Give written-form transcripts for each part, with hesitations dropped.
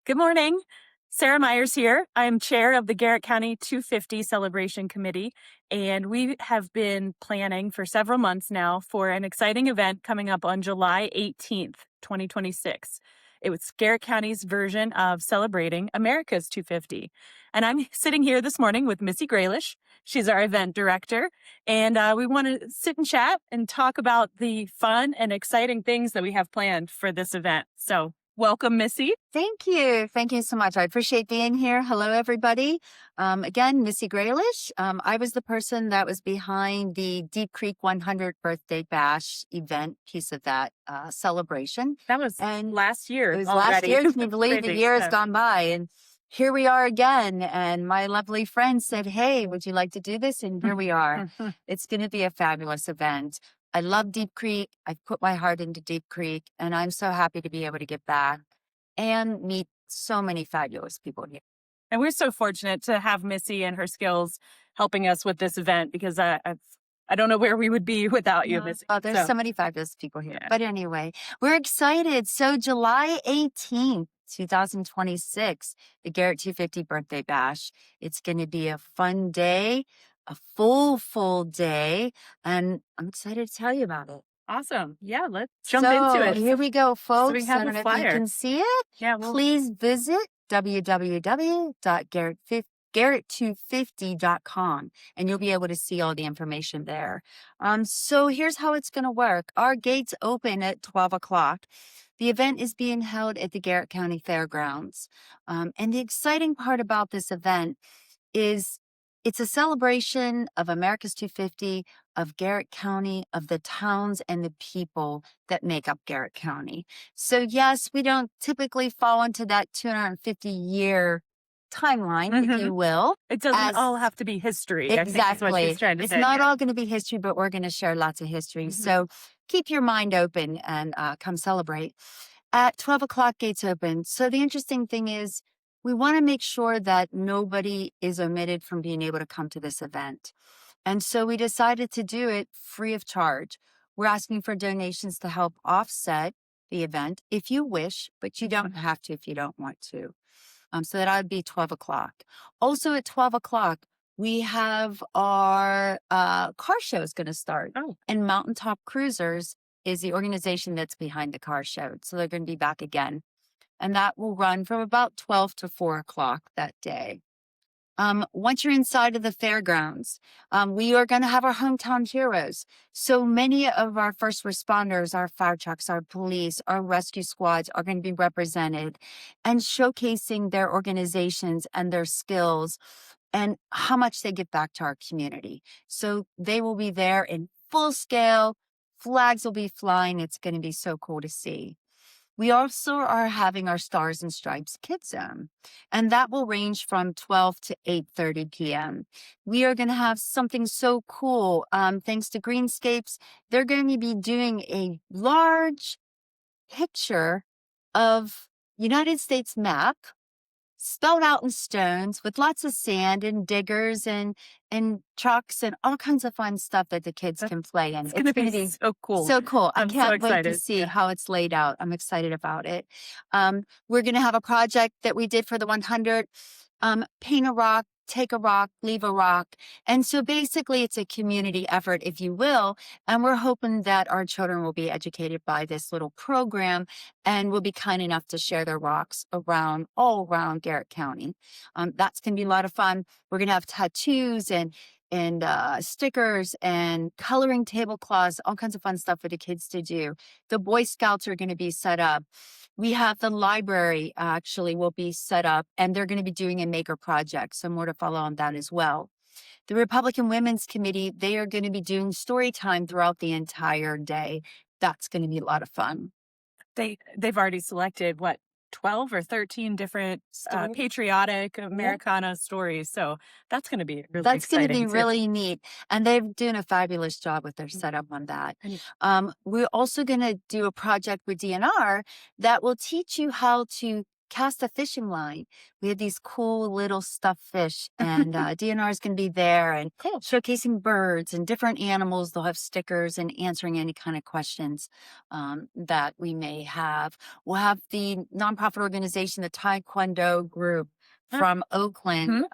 Good morning. Sarah Myers here. I'm chair of the Garrett County 250 Celebration Committee, and we have been planning for several months now for an exciting event coming up on July 18th, 2026. It was Garrett County's version of celebrating America's 250. And I'm sitting here this morning with Missy Graylish. She's our event director, and we want to sit and chat and talk about the fun and exciting things that we have planned for this event. So, welcome, Missy. Thank you. Thank you so much. I appreciate being here. Hello, everybody. Again, Missy Graylish. I was the person that was behind the Deep Creek 100 Birthday Bash event piece of that celebration. That was And last year. it was already. last year. Can you believe the Crazy. year has Yeah. gone by? And here we are again. And my lovely friend said, "Hey, would you like to do this?" And here we are. It's going to be a fabulous event. I love Deep Creek. I've put my heart into Deep Creek, and I'm so happy to be able to give back and meet so many fabulous people here. And we're so fortunate to have Missy and her skills helping us with this event because I don't know where we would be without you, Missy. Oh, there's So, so many fabulous people here. yeah. But anyway, we're excited. So July 18th, 2026, the Garrett 250 Birthday Bash. It's going to be a fun day, a full day, and I'm excited to tell you about it. Awesome. Yeah, let's jump into it. Here we go, folks. we have I a don't know if you flyer. can see it. Yeah, well, Please visit www.garrett250.com and you'll be able to see all the information there. So here's how it's going to work. Our gates open at 12 o'clock. The event is being held at the Garrett County Fairgrounds. And the exciting part about this event is it's a celebration of America's 250, of Garrett County, of the towns and the people that make up Garrett County. So yes, we don't typically fall into that 250-year timeline, if you will. it doesn't as- all have to be history. I think is what Exactly. she's trying to It's say. not Yeah. all going to be history, but we're going to share lots of history. Mhm. So keep your mind open and come celebrate. At 12 o'clock, gates open. So the interesting thing is we want to make sure that nobody is omitted from being able to come to this event. And so we decided to do it free of charge. We're asking for donations to help offset the event if you wish, but you don't have to if you don't want to. So that would be 12 o'clock. Also at 12 o'clock, we have our car show is going to start. Oh. And Mountaintop Cruisers is the organization that's behind the car show. So they're going to be back again. And that will run from about 12 to 4 o'clock that day. Once you're inside of the fairgrounds, we are going to have our hometown heroes. So many of our first responders, our fire trucks, our police, our rescue squads are going to be represented and showcasing their organizations and their skills and how much they give back to our community. So they will be there in full scale. Flags will be flying. It's going to be so cool to see. We also are having our Stars and Stripes Kids Zone, and that will range from 12 to 8:30 p.m. We are going to have something so cool. Thanks to Greenscapes, they're going to be doing a large picture of United States map spelled out in stones with lots of sand and diggers and trucks and all kinds of fun stuff that the kids can play in. It's going to be so cool. So cool. I'm I so can't wait to excited. see Yeah. how it's laid out. I'm excited about it. We're going to have a project that we did for the 100, paint a rock, take a rock, leave a rock. And so basically it's a community effort, if you will. And we're hoping that our children will be educated by this little program and will be kind enough to share their rocks all around Garrett County. That's going to be a lot of fun. We're going to have tattoos and stickers and coloring tablecloths, all kinds of fun stuff for the kids to do. The Boy Scouts are going to be set up. We have the library actually will be set up, and they're going to be doing a maker project. So more to follow on that as well. The Republican Women's Committee, they are going to be doing story time throughout the entire day. That's going to be a lot of fun. They've already selected 12 or 13 different patriotic Americana stories. So that's going to be really That's going to be exciting, too. really neat. And they're doing a fabulous job with their setup on that. We're also going to do a project with DNR that will teach you how to cast a fishing line. We have these cool little stuffed fish, and DNR is going to be there and Cool. showcasing birds and different animals. They'll have stickers and answering any kind of questions that we may have. We'll have the nonprofit organization, the Taekwondo group from Oakland,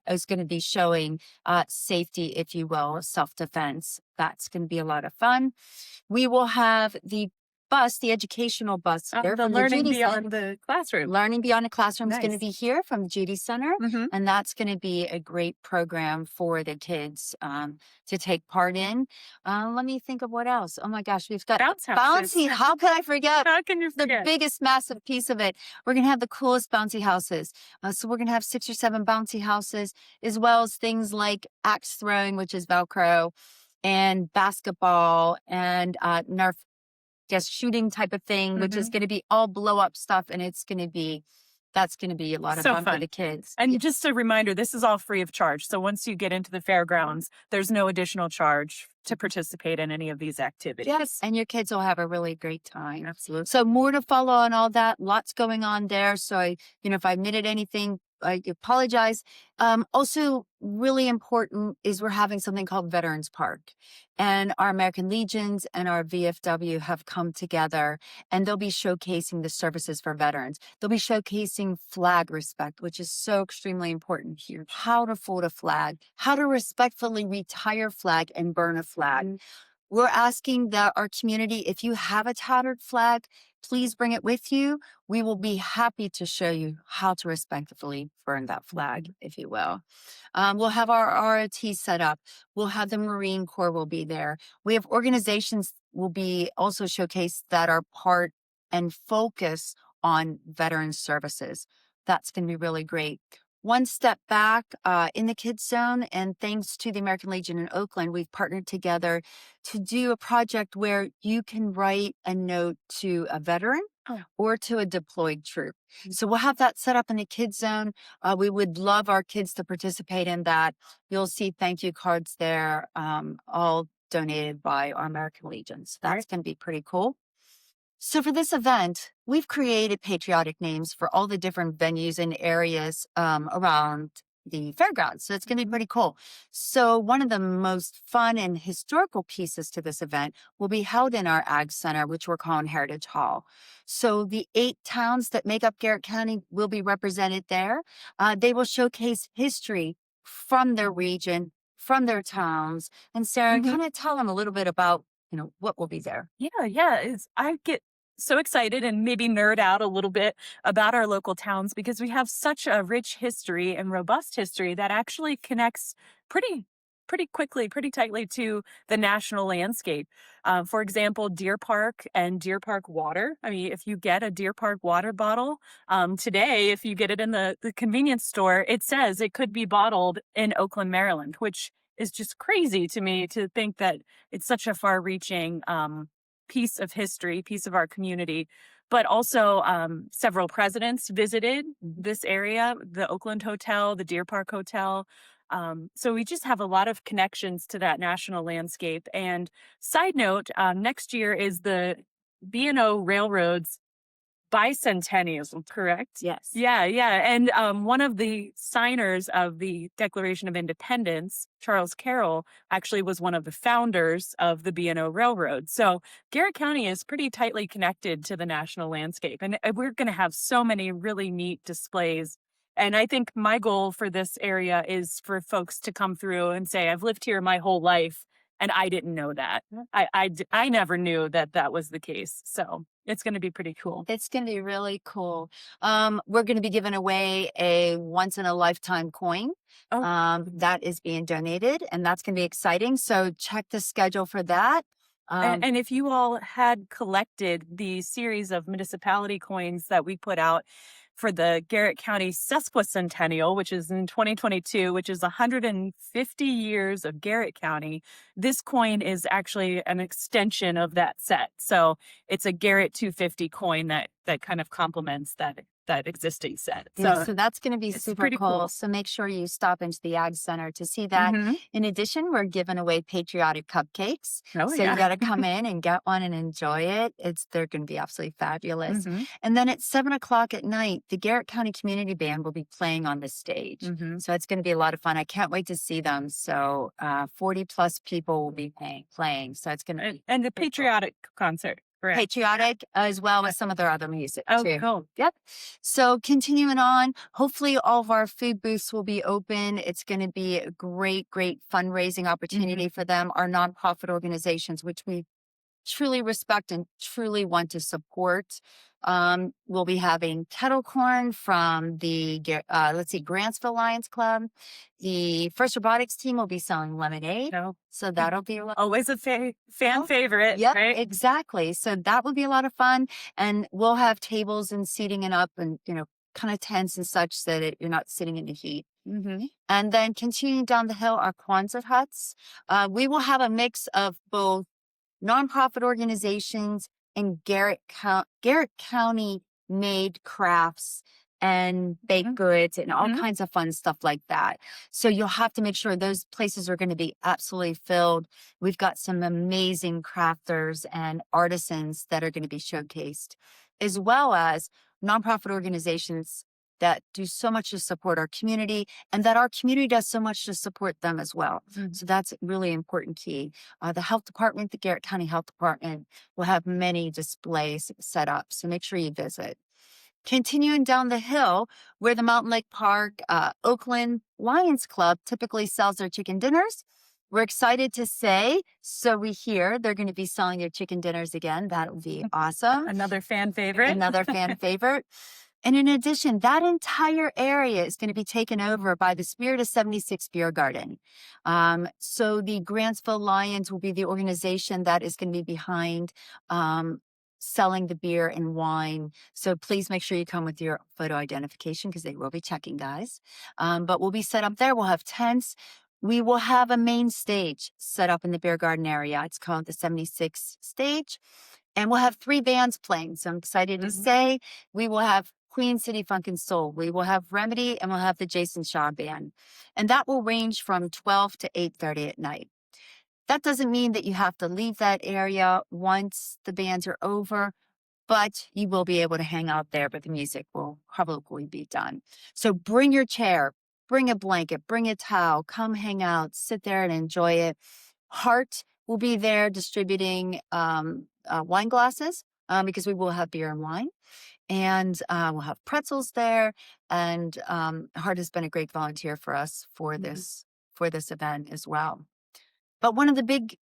is going to be showing safety, if you will, self-defense. That's going to be a lot of fun. We will have the bus, the educational bus here The from learning Judy Center. beyond the classroom. Learning Beyond the Classroom is going to Nice. be here from the Judy Center, Mhm. and that's going to be a great program for the kids to take part in. Let me think of what else. Oh my gosh, we've got Bounce houses. bouncy. How could I forget? How can you The forget? biggest, massive piece of it. We're going to have the coolest bouncy houses. So we're going to have 6 or 7 bouncy houses, as well as things like axe throwing, which is Velcro, and basketball, and Nerf shooting type of thing, which is going to be all blow up stuff. And that's going to be a lot of So fun for fun. the kids. And just a reminder, this is all free of charge. So once you get into the fairgrounds, there's no additional charge to participate in any of these activities. Yes, and your kids will have a really great time. Absolutely. So more to follow on all that. Lots going on there. So if I omitted anything, I apologize. Also, really important is we're having something called Veterans Park, and our American Legions and our VFW have come together, and they'll be showcasing the services for veterans. They'll be showcasing flag respect, which is so extremely important here. How to fold a flag, how to respectfully retire flag and burn a flag. We're asking that our community, if you have a tattered flag, please bring it with you. We will be happy to show you how to respectfully burn that flag, if you will. We'll have our ROT set up. We'll have the Marine Corps will be there. We have organizations will be also showcased that are part and focus on veteran services. That's going to be really great. One step back in the kids zone, and thanks to the American Legion in Oakland, we've partnered together to do a project where you can write a note to a veteran or to a deployed troop. So we'll have that set up in the kids zone. We would love our kids to participate in that. You'll see thank you cards there, all donated by our American Legion. So that's going to be pretty cool. So for this event, we've created patriotic names for all the different venues and areas around the fairgrounds. So it's going to be pretty cool. So one of the most fun and historical pieces to this event will be held in our Ag Center, which we're calling Heritage Hall. So the 8 towns that make up Garrett County will be represented there. They will showcase history from their region, from their towns. And Sarah, kind of tell them a little bit about what will be there. Yeah. I get so excited and maybe nerd out a little bit about our local towns because we have such a rich history and robust history that actually connects pretty quickly, pretty tightly to the national landscape. For example, Deer Park and Deer Park water. I mean, if you get a Deer Park water bottle today, if you get it in the convenience store, it says it could be bottled in Oakland, Maryland, which is just crazy to me to think that it's such a far-reaching piece of history, piece of our community. But also several presidents visited this area, the Oakland Hotel, the Deer Park Hotel. So we just have a lot of connections to that national landscape. And side note, next year is the B&O Railroad's bicentennial, correct? Yes. Yeah. And one of the signers of the Declaration of Independence, Charles Carroll, actually was one of the founders of the B&O Railroad. So Garrett County is pretty tightly connected to the national landscape. And we're going to have so many really neat displays. And I think my goal for this area is for folks to come through and say, I've lived here my whole life, and I didn't know that. I never knew that was the case. So it's going to be pretty cool. It's going to be really cool. We're going to be giving away a once-in-a-lifetime coin that is being donated, and that's going to be exciting. So check the schedule for that. And if you all had collected the series of municipality coins that we put out for the Garrett County Sesquicentennial, which is in 2022, which is 150 years of Garrett County, this coin is actually an extension of that set. So it's a Garrett 250 coin that kind of complements that existing set. Yeah, So so that's going to be it's super pretty cool. cool. So make sure you stop into the Ag Center to see that. Hmm. In addition, we're giving away patriotic cupcakes. Oh So you yeah. got to come in and get one and enjoy it. They're going to be absolutely fabulous. Hmm. And then at 7 o'clock at night, the Garrett County Community Band will be playing on the stage. Hmm. So it's going to be a lot of fun. I can't wait to see them. So 40 plus people will be playing. So it's going to be And the pretty cool. patriotic concert, correct? Patriotic as well as some of their other music Oh, too. cool. Yep. So continuing on, hopefully all of our food booths will be open. It's going to be a great, great fundraising opportunity for them, our nonprofit organizations, which we truly respect and truly want to support. We'll be having kettle corn from the, Grantsville Lions Club. The First Robotics team will be selling lemonade. No. So that'll be a lot. Always a fan favorite, Yep, right? exactly. So that will be a lot of fun. And we'll have tables and seating and up and, kind of tents and such so that you're not sitting in the heat. Mm-hmm. And then continuing down the hill are Quonset huts. We will have a mix of both nonprofit organizations and Garrett County made crafts and baked goods and all kinds of fun stuff like that. So you'll have to make sure those places are going to be absolutely filled. We've got some amazing crafters and artisans that are going to be showcased, as well as nonprofit organizations that do so much to support our community and that our community does so much to support them as well. So that's a really important key. The health department, the Garrett County Health Department, will have many displays set up. So make sure you visit. Continuing down the hill, where the Mountain Lake Park Oakland Lions Club typically sells their chicken dinners. We're excited to say, so we hear they're going to be selling their chicken dinners again. That will be awesome. Another fan favorite. Another fan favorite. And in addition, that entire area is going to be taken over by the Spirit of 76 Beer Garden. So the Grantsville Lions will be the organization that is going to be behind selling the beer and wine. So please make sure you come with your photo identification because they will be checking, guys. But we'll be set up there. We'll have tents. We will have a main stage set up in the beer garden area. It's called the 76 stage. And we'll have 3 bands playing. So I'm excited to say we will have Queen City Funk and Soul. We will have Remedy and we'll have the Jason Shaw Band. And that will range from 12 to 8:30 at night. That doesn't mean that you have to leave that area once the bands are over, but you will be able to hang out there, but the music will probably be done. So bring your chair, bring a blanket, bring a towel, come hang out, sit there and enjoy it. Heart will be there distributing wine glasses because we will have beer and wine. And we'll have pretzels there. And Heart has been a great volunteer for us for this event as well. But one of the big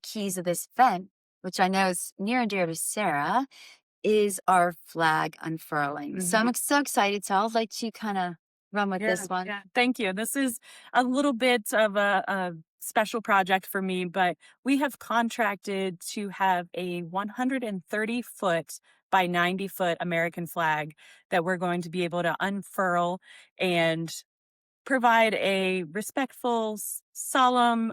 keys of this event, which I know is near and dear to Sarah, is our flag unfurling. So I'm so excited. So I'll let you kind of run with this one. Yeah. Thank you. This is a little bit of a special project for me, but we have contracted to have a 130-foot by 90-foot American flag that we're going to be able to unfurl and provide a respectful, solemn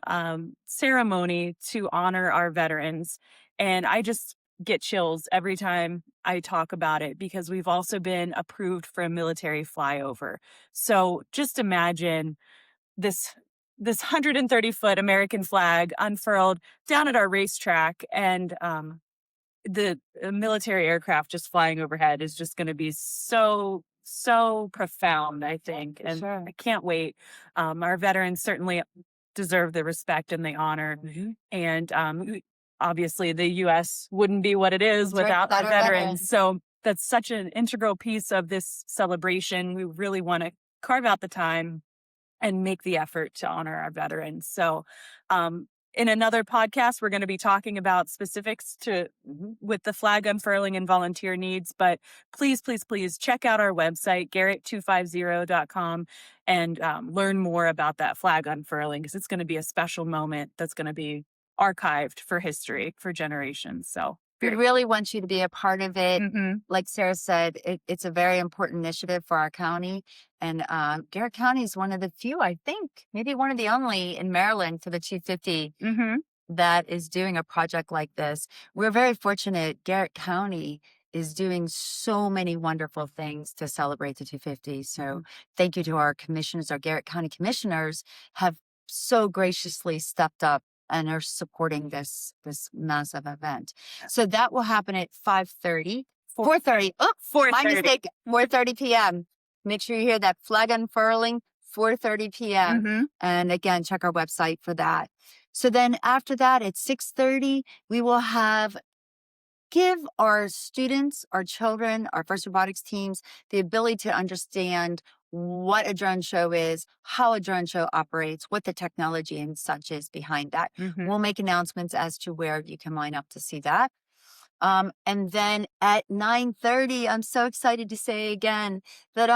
ceremony to honor our veterans. And I just get chills every time I talk about it because we've also been approved for a military flyover. So just imagine this 130-foot American flag unfurled down at our racetrack, and the military aircraft just flying overhead is just going to be so profound, I think. And Sure. I can't wait. Our veterans certainly deserve the respect and the honor. And obviously the U.S. wouldn't be what it is That's right, without without our our veterans. veterans. So that's such an integral piece of this celebration. We really want to carve out the time and make the effort to honor our veterans. So in another podcast, we're going to be talking about specifics with the flag unfurling and volunteer needs. But please check out our website, garrett250.com, and learn more about that flag unfurling because it's going to be a special moment that's going to be archived for history for generations. So We really want you to be a part of it. Like Sarah said, it's a very important initiative for our county. And Garrett County is one of the few, I think, maybe one of the only in Maryland for the 250 that is doing a project like this. We're very fortunate. Garrett County is doing so many wonderful things to celebrate the 250. So thank you to our commissioners, our Garrett County commissioners have so graciously stepped up and are supporting this massive event. So that will happen at 5:30. 4:30. Oh, my 4:30. mistake. 4:30 p.m. Make sure you hear that flag unfurling, 4:30 p.m. Mm-hmm. And again, check our website for that. So then after that, at 6:30, we will give our students, our children, our first robotics teams the ability to understand what a drone show is, how a drone show operates, what the technology and such is behind that. Mm-hmm. We'll make announcements as to where you can line up to see that. And then at 9:30, I'm so excited to say again that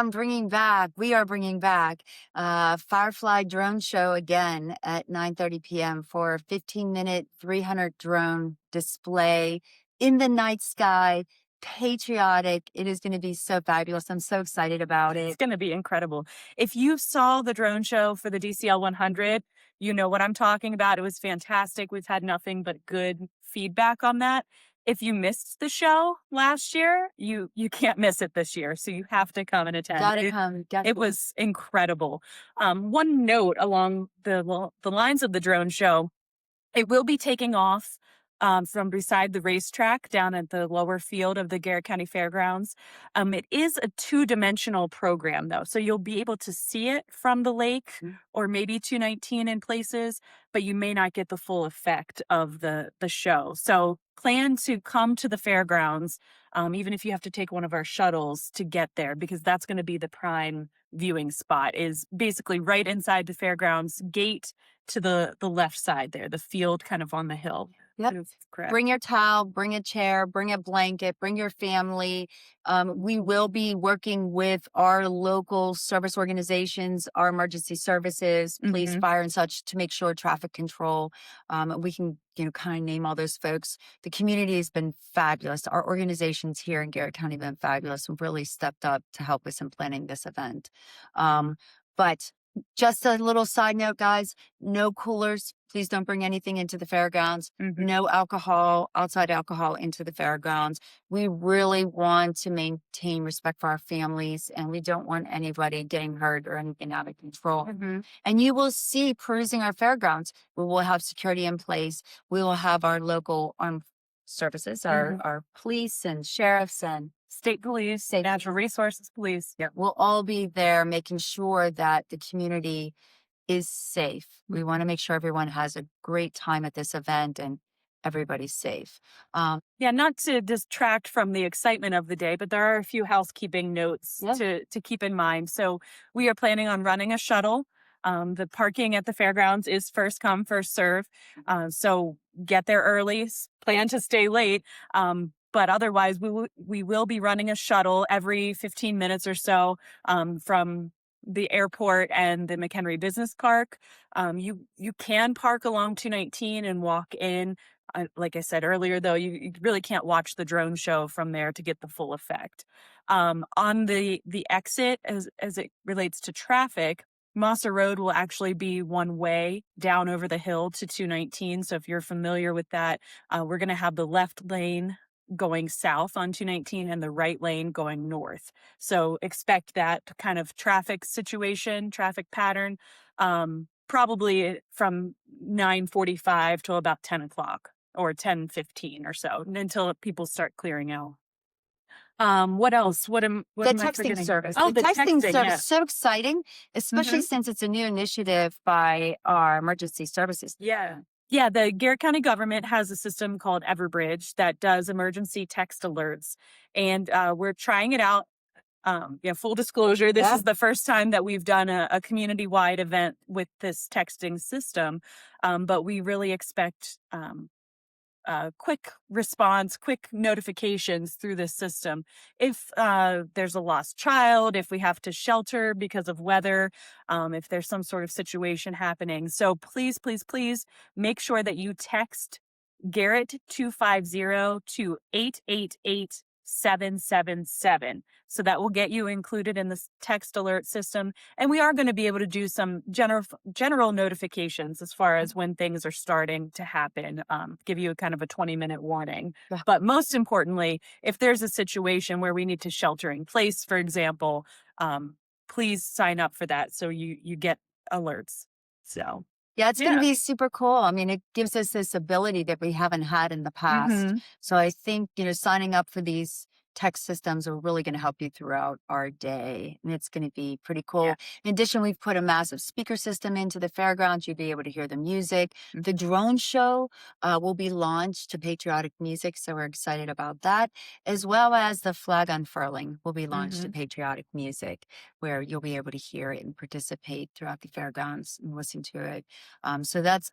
we are bringing back Firefly Drone Show again at 9:30 p.m. for a 15-minute 300 drone display in the night sky, patriotic. It is going to be so fabulous. I'm so excited about It's it. going to be incredible. If you saw the drone show for the DCL 100, you know what I'm talking about. It was fantastic. We've had nothing but good feedback on that. If you missed the show last year, you can't miss it this year. So you have to come and attend. Gotta come. It was incredible. One note along the lines of the drone show, it will be taking off from beside the racetrack down at the lower field of the Garrett County Fairgrounds. It is a 2-dimensional program, though, so you'll be able to see it from the lake or maybe 219 in places, but you may not get the full effect of the show. So plan to come to the fairgrounds, even if you have to take one of our shuttles to get there, because that's going to be the prime viewing spot, is basically right inside the fairgrounds gate to the left side there, the field kind of on the hill. Yep. Correct. Bring your towel, bring a chair, bring a blanket, bring your family. We will be working with our local service organizations, our emergency services, police, fire, and such to make sure traffic control. We can, kind of name all those folks. The community has been fabulous. Our organizations here in Garrett County have been fabulous and really stepped up to help us in planning this event. But just a little side note, guys, no coolers. Please don't bring anything into the fairgrounds. No alcohol, outside alcohol into the fairgrounds. We really want to maintain respect for our families, and we don't want anybody getting hurt or anything out of control. And you will see perusing our fairgrounds. We will have security in place. We will have our local armed services, our police and sheriffs and state police, natural resources police. Yeah, we'll all be there making sure that the community is safe. We want to make sure everyone has a great time at this event and everybody's safe. Yeah, not to distract from the excitement of the day, but there are a few housekeeping notes to keep in mind. So we are planning on running a shuttle. The parking at the fairgrounds is first come, first serve. So get there early, plan to stay late. But otherwise, we will be running a shuttle every 15 minutes or so from the airport and the McHenry Business Park. You can park along 219 and walk in. Like I said earlier, though, you really can't watch the drone show from there to get the full effect. On the exit, as it relates to traffic, Mosser Road will actually be one way down over the hill to 219. So if you're familiar with that, we're going to have the left lane going south on 219 and the right lane going north. So expect that kind of traffic pattern, probably from 9:45 till about 10 o'clock or 10:15 or so until people start clearing out. What else? What am I texting forgetting? service. Oh, the texting service yeah. is so exciting, especially since it's a new initiative by our emergency services. Yeah, the Garrett County government has a system called Everbridge that does emergency text alerts, and we're trying it out. Full disclosure, this is the first time that we've done a community-wide event with this texting system, but we really expect quick response, quick notifications through this system. If there's a lost child, if we have to shelter because of weather, if there's some sort of situation happening. So please, please, please make sure that you text Garrett 250 to 888 777. So that will get you included in this text alert system. And we are going to be able to do some general notifications as far as when things are starting to happen, give you a kind of a 20-minute warning. Yeah. But most importantly, if there's a situation where we need to shelter in place, for example, please sign up for that so you get alerts. So Yeah, it's going to yeah. be super cool. I mean, it gives us this ability that we haven't had in the past. Mm-hmm. So I think, signing up for these text systems are really going to help you throughout our day. And it's going to be pretty cool. Yeah. In addition, we've put a massive speaker system into the fairgrounds. You'll be able to hear the music. Mm-hmm. The drone show will be launched to patriotic music. So we're excited about that, as well as the flag unfurling will be launched to patriotic music, where you'll be able to hear it and participate throughout the fairgrounds and listen to it. So that's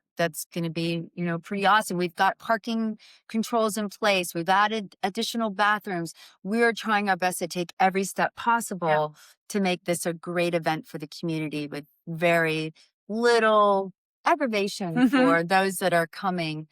going to be, pretty awesome. We've got parking controls in place. We've added additional bathrooms. We're trying our best to take every step possible to make this a great event for the community with very little aggravation for those that are coming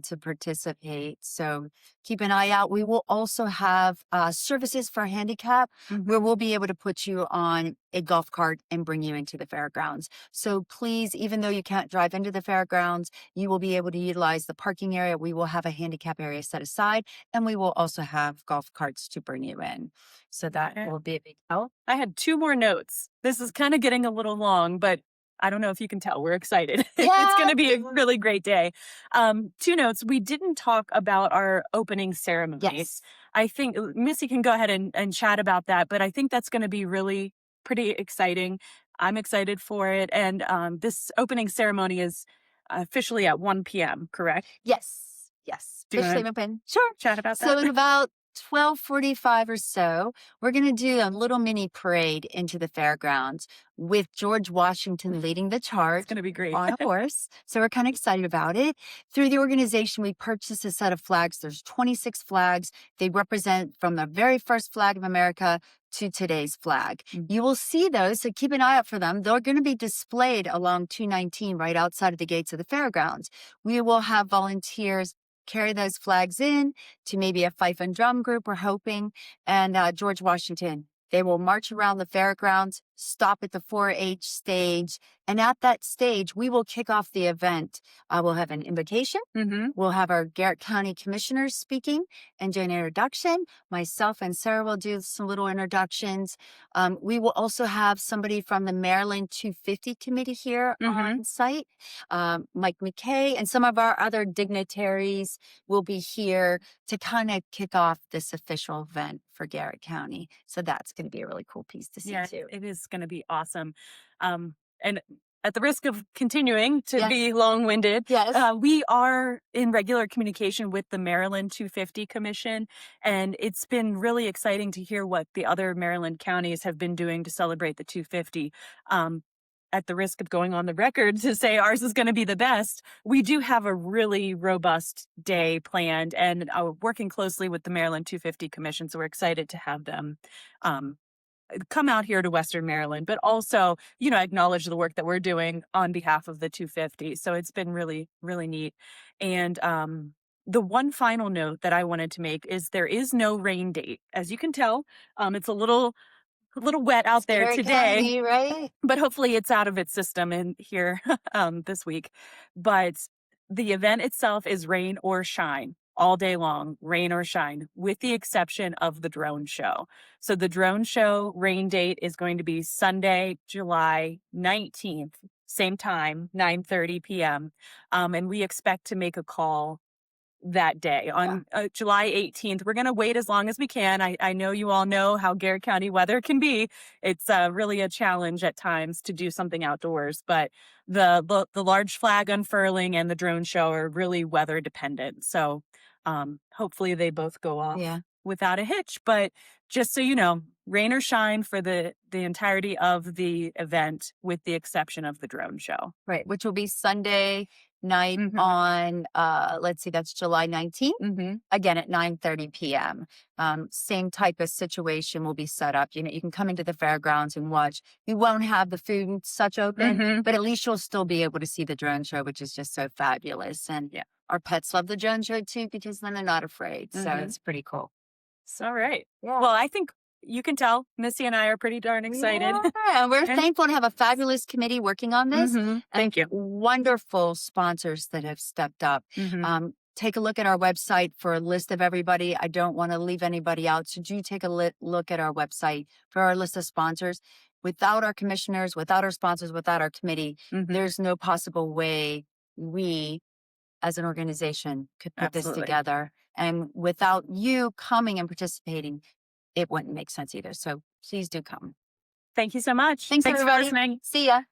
to participate. So keep an eye out. We will also have services for handicap where we'll be able to put you on a golf cart and bring you into the fairgrounds. So please, even though you can't drive into the fairgrounds, you will be able to utilize the parking area. We will have a handicap area set aside, and we will also have golf carts to bring you in. So that will be a big help. I had 2 more notes. This is kind of getting a little long, but I don't know if you can tell. We're excited. It's going to be a really great day. 2 notes. We didn't talk about our opening ceremonies. Yes. I think Missy can go ahead and chat about that, but I think that's going to be really pretty exciting. I'm excited for it. And this opening ceremony is officially at 1 p.m., correct? Yes. Do you Officially wanna open. Sure. Chat about So that? in about 12:45 or so, we're going to do a little mini parade into the fairgrounds with George Washington leading the It's charge going to be great. on a horse. So we're kind of excited about it. Through the organization, we purchased a set of flags. There's 26 flags. They represent from the very first flag of America to today's flag. You will see those, so keep an eye out for them. They're going to be displayed along 219 right outside of the gates of the fairgrounds. We will have volunteers carry those flags in to maybe a fife and drum group, we're hoping, and George Washington. They will march around the fairgrounds, stop at the 4-H stage, and at that stage, we will kick off the event. We'll have an invocation. We'll have our Garrett County commissioners speaking and do an introduction. Myself and Sarah will do some little introductions. We will also have somebody from the Maryland 250 committee here on site. Mike McKay and some of our other dignitaries will be here to kind of kick off this official event for Garrett County. So that's going to be a really cool piece to see too. It is going to be awesome. And at the risk of continuing to be long-winded, we are in regular communication with the Maryland 250 Commission, and it's been really exciting to hear what the other Maryland counties have been doing to celebrate the 250. At the risk of going on the record to say ours is going to be the best, we do have a really robust day planned, and working closely with the Maryland 250 Commission, so we're excited to have them come out here to Western Maryland, but also, acknowledge the work that we're doing on behalf of the 250. So it's been really, really neat. And the one final note that I wanted to make is there is no rain date. As you can tell, it's a little wet out there Garrett today, County, right? but hopefully it's out of its system in here this week. But the event itself is rain or shine all day long, rain or shine, with the exception of the drone show. So the drone show rain date is going to be Sunday, July 19th, same time, 9:30 p.m. And we expect to make a call that day on July 18th. We're going to wait as long as we can. I know you all know how Garrett County weather can be. It's really a challenge at times to do something outdoors, but the large flag unfurling and the drone show are really weather dependent. So hopefully they both go off without a hitch. But just so you know, rain or shine for the entirety of the event, with the exception of the drone show. Right, which will be Sunday night on, let's see, that's July 19th, again at 9:30 p.m. Same type of situation will be set up. You can come into the fairgrounds and watch. We won't have the food and such open, but at least you'll still be able to see the drone show, which is just so fabulous. And our pets love the drone show too, because then they're not afraid. So it's pretty cool. All right. Yeah. Well, I think you can tell Missy and I are pretty darn excited. Yeah, we're And- thankful to have a fabulous committee working on this. Mhm. Thank you. Wonderful sponsors that have stepped up. Mhm. Take a look at our website for a list of everybody. I don't want to leave anybody out. So do take a look at our website for our list of sponsors. Without our commissioners, without our sponsors, without our committee, Mhm. there's no possible way we as an organization could put this Absolutely. together. And without you coming and participating, it wouldn't make sense either. So please do come. Thank you so much. Thanks for everybody. listening. See ya.